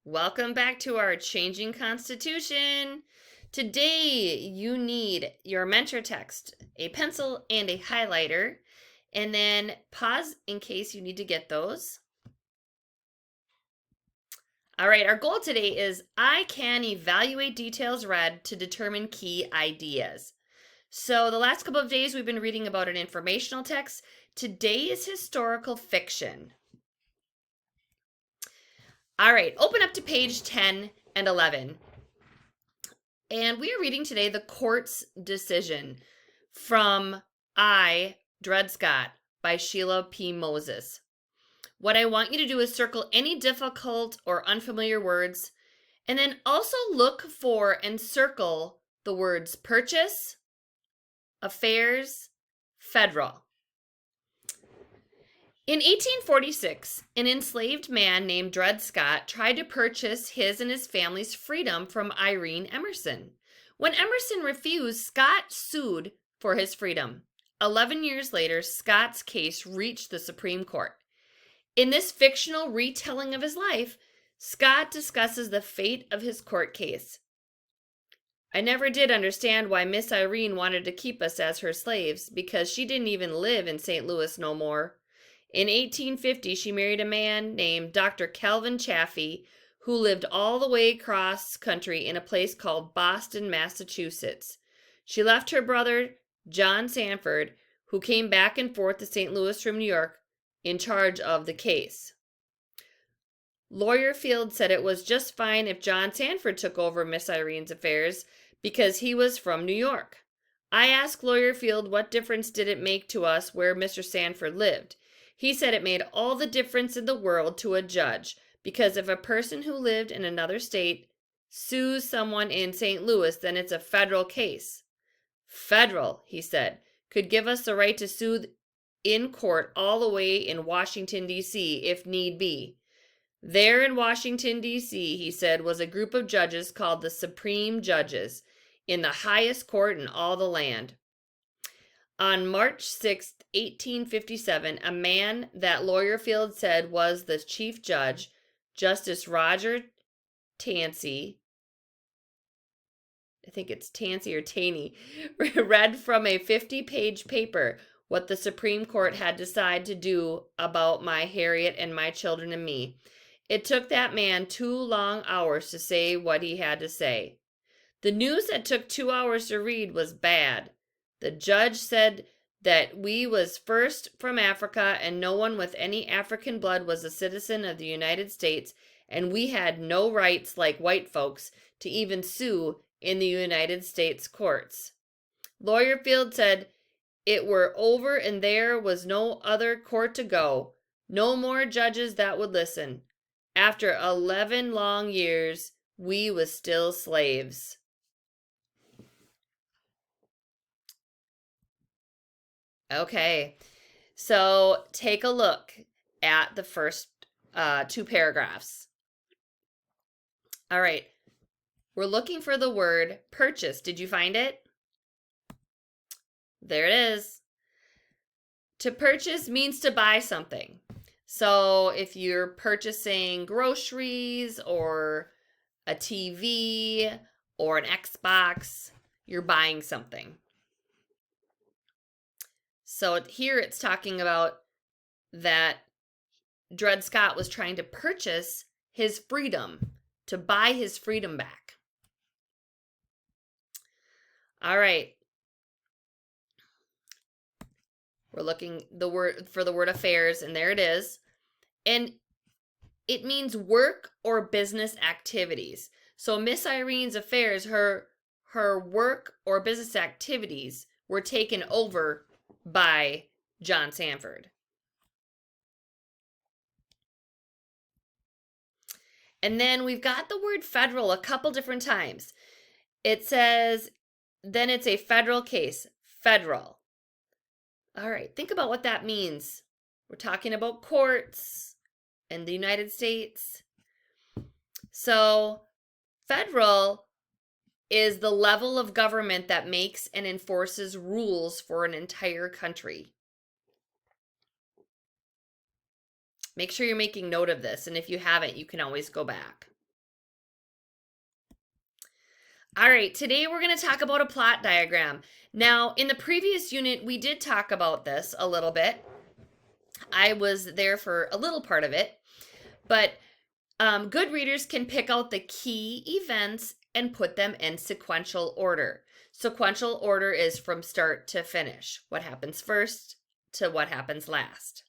Welcome back to our Changing Constitution. Today, you need your mentor text, a pencil, and a highlighter, and then pause in case you need to get those. All right, our goal today is I can evaluate details read to determine key ideas. So, the last couple of days we've been reading about an informational text. Today is historical fiction. All right, open up to page 10 and 11. And we are reading today the court's decision from Dred Scott by Sheila P. Moses. What I want you to do is circle any difficult or unfamiliar words, and then also look for and circle the words purchase, affairs, federal. In 1846, an enslaved man named Dred Scott tried to purchase his and his family's freedom from Irene Emerson. When Emerson refused, Scott sued for his freedom. 11 years later, Scott's case reached the Supreme Court. In this fictional retelling of his life, Scott discusses the fate of his court case. I never did understand why Miss Irene wanted to keep us as her slaves, because she didn't even live in St. Louis no more. In 1850, she married a man named Dr. Calvin Chaffee, who lived all the way across country in a place called Boston, Massachusetts. She left her brother, John Sanford, who came back and forth to St. Louis from New York, in charge of the case. Lawyer Field said it was just fine if John Sanford took over Miss Irene's affairs because he was from New York. I asked Lawyer Field what difference did it make to us where Mr. Sanford lived. He said it made all the difference in the world to a judge, because if a person who lived in another state sues someone in St. Louis, then it's a federal case. Federal, he said, could give us the right to sue in court all the way in Washington, D.C., if need be. There in Washington, D.C., he said, was a group of judges called the Supreme Judges, in the highest court in all the land. On March 6, 1857, a man that Lawyer Field said was the chief judge, Justice Roger Tansey, I think it's Tansey or Taney, read from a 50-page paper what the Supreme Court had decided to do about my Harriet and my children and me. It took that man 2 long hours to say what he had to say. The news that took 2 hours to read was bad. The judge said that we was first from Africa and no one with any African blood was a citizen of the United States, and we had no rights like white folks to even sue in the United States courts. Lawyer Field said it were over and there was no other court to go, no more judges that would listen. After 11 long years, we was still slaves. Okay, so take a look at the first 2 paragraphs. All right, we're looking for the word purchase. Did you find it? There it is. To purchase means to buy something. So if you're purchasing groceries or a TV or an Xbox, you're buying something. So here it's talking about that Dred Scott was trying to purchase his freedom, to buy his freedom back. All right. We're looking for the word affairs, and there it is. And it means work or business activities. So Miss Irene's affairs, her work or business activities were taken over by John Sanford. And then we've got the word federal a couple different times. It says, then it's a federal case, federal. All right, think about what that means. We're talking about courts in the United States. So federal is the level of government that makes and enforces rules for an entire country. Make sure you're making note of this, and if you haven't, you can always go back. All right, today we're going to talk about a plot diagram. Now, in the previous unit, we did talk about this a little bit. I was there for a little part of it, but good readers can pick out the key events and put them in sequential order. Sequential order is from start to finish. What happens first to what happens last.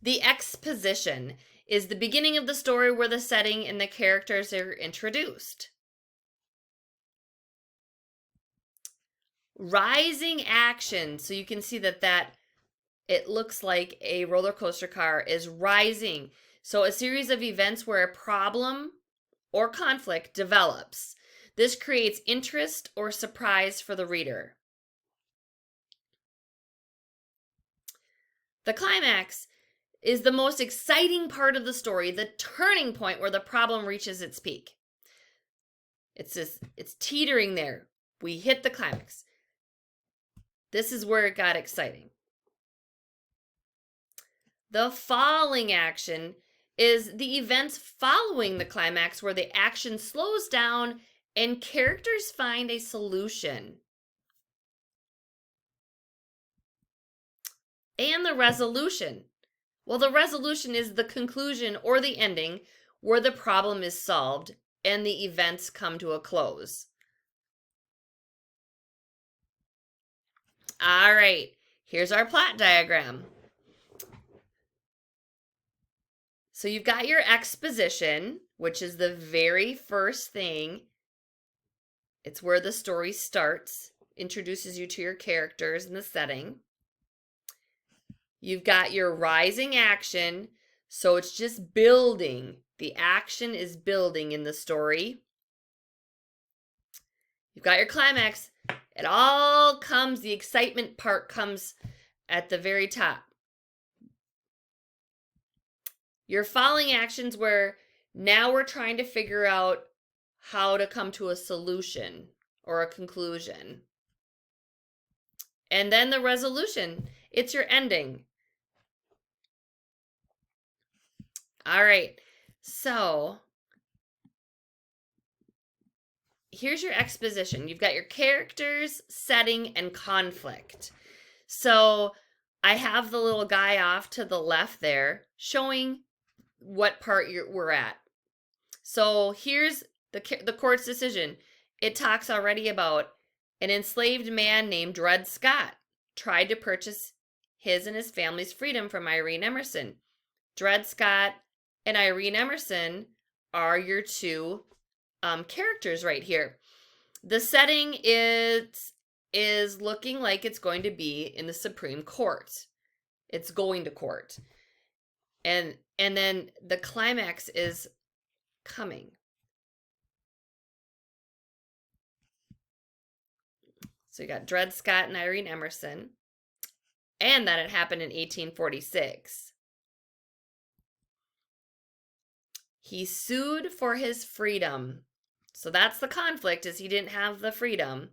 The exposition is the beginning of the story where the setting and the characters are introduced. Rising action, so you can see that it looks like a roller coaster car is rising. So a series of events where a problem or conflict develops. This creates interest or surprise for the reader. The climax is the most exciting part of the story, the turning point where the problem reaches its peak. It's teetering there. We hit the climax. This is where it got exciting. The falling action is the events following the climax where the action slows down and characters find a solution. And the resolution. Well, the resolution is the conclusion or the ending where the problem is solved and the events come to a close. All right, here's our plot diagram. So you've got your exposition, which is the very first thing. It's where the story starts, introduces you to your characters and the setting. You've got your rising action, so it's just building. The action is building in the story. You've got your climax. It all comes, the excitement part comes at the very top. Your falling actions where now we're trying to figure out how to come to a solution or a conclusion. And then the resolution, it's your ending. All right, so here's your exposition. You've got your characters, setting, and conflict. So I have the little guy off to the left there showing what part we're at. So here's the court's decision. It talks already about an enslaved man named Dred Scott tried to purchase his and his family's freedom from Irene Emerson. Dred Scott and Irene Emerson are your two characters right here. The setting is looking like it's going to be in the Supreme Court. It's going to court. And then the climax is coming. So you got Dred Scott and Irene Emerson, and that it happened in 1846. He sued for his freedom. So that's the conflict, is he didn't have the freedom.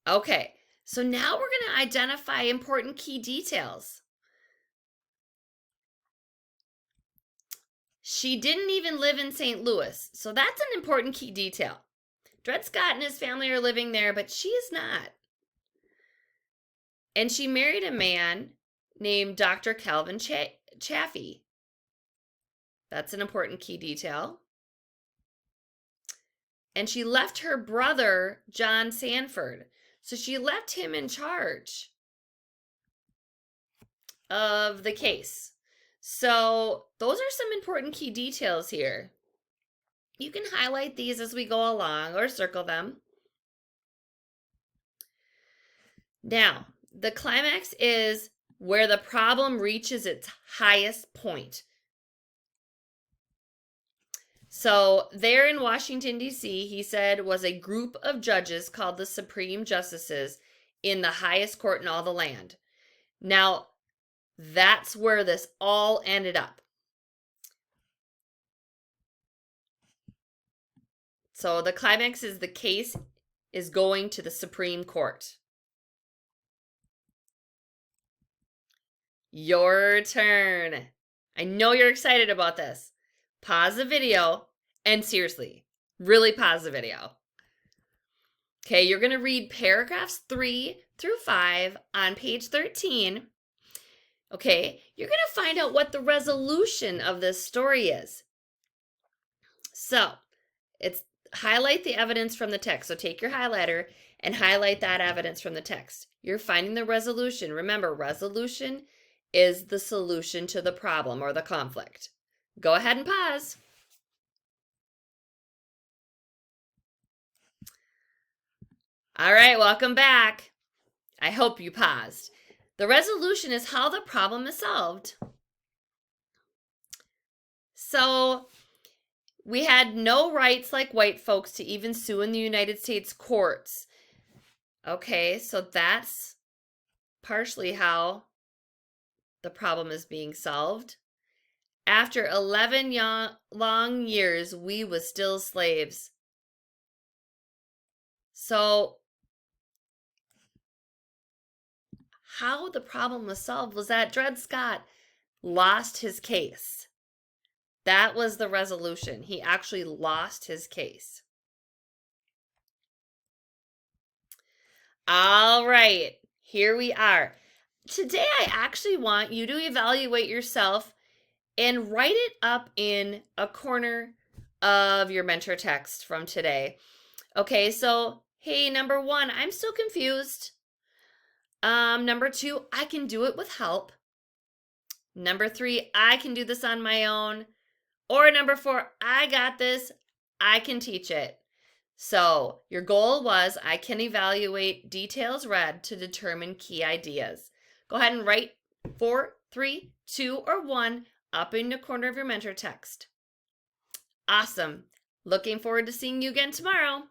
Okay, so now we're going to identify important key details. She didn't even live in St. Louis, so that's an important key detail. Dred Scott and his family are living there, but she is not. And she married a man named Dr. Calvin Chaffee. That's an important key detail. And she left her brother, John Sanford. So she left him in charge of the case. So those are some important key details here. You can highlight these as we go along or circle them. Now, the climax is where the problem reaches its highest point. So there in Washington, D.C., he said, was a group of judges called the Supreme Justices in the highest court in all the land. Now, that's where this all ended up. So the climax is the case is going to the Supreme Court. Your turn. I know you're excited about this. pause the video, and seriously, really pause the video. Okay, you're going to read paragraphs 3 through 5 on page 13. Okay, you're going to find out what the resolution of this story is. So, it's highlight the evidence from the text. So take your highlighter and highlight that evidence from the text. You're finding the resolution. Remember, resolution is the solution to the problem or the conflict. Go ahead and pause. All right, welcome back. I hope you paused. The resolution is how the problem is solved. So, we had no rights like white folks to even sue in the United States courts. Okay, so that's partially how the problem is being solved. After 11 long years, we was still slaves. So, how the problem was solved was that Dred Scott lost his case. That was the resolution. He actually lost his case. All right, here we are. Today, I actually want you to evaluate yourself and write it up in a corner of your mentor text from today. Okay, so, hey, number 1, I'm still confused. Number 2, I can do it with help. Number 3, I can do this on my own. Or number 4, I got this, I can teach it. So your goal was I can evaluate details read to determine key ideas. Go ahead and write 4, 3, 2, or 1 up in the corner of your mentor text. Awesome. Looking forward to seeing you again tomorrow.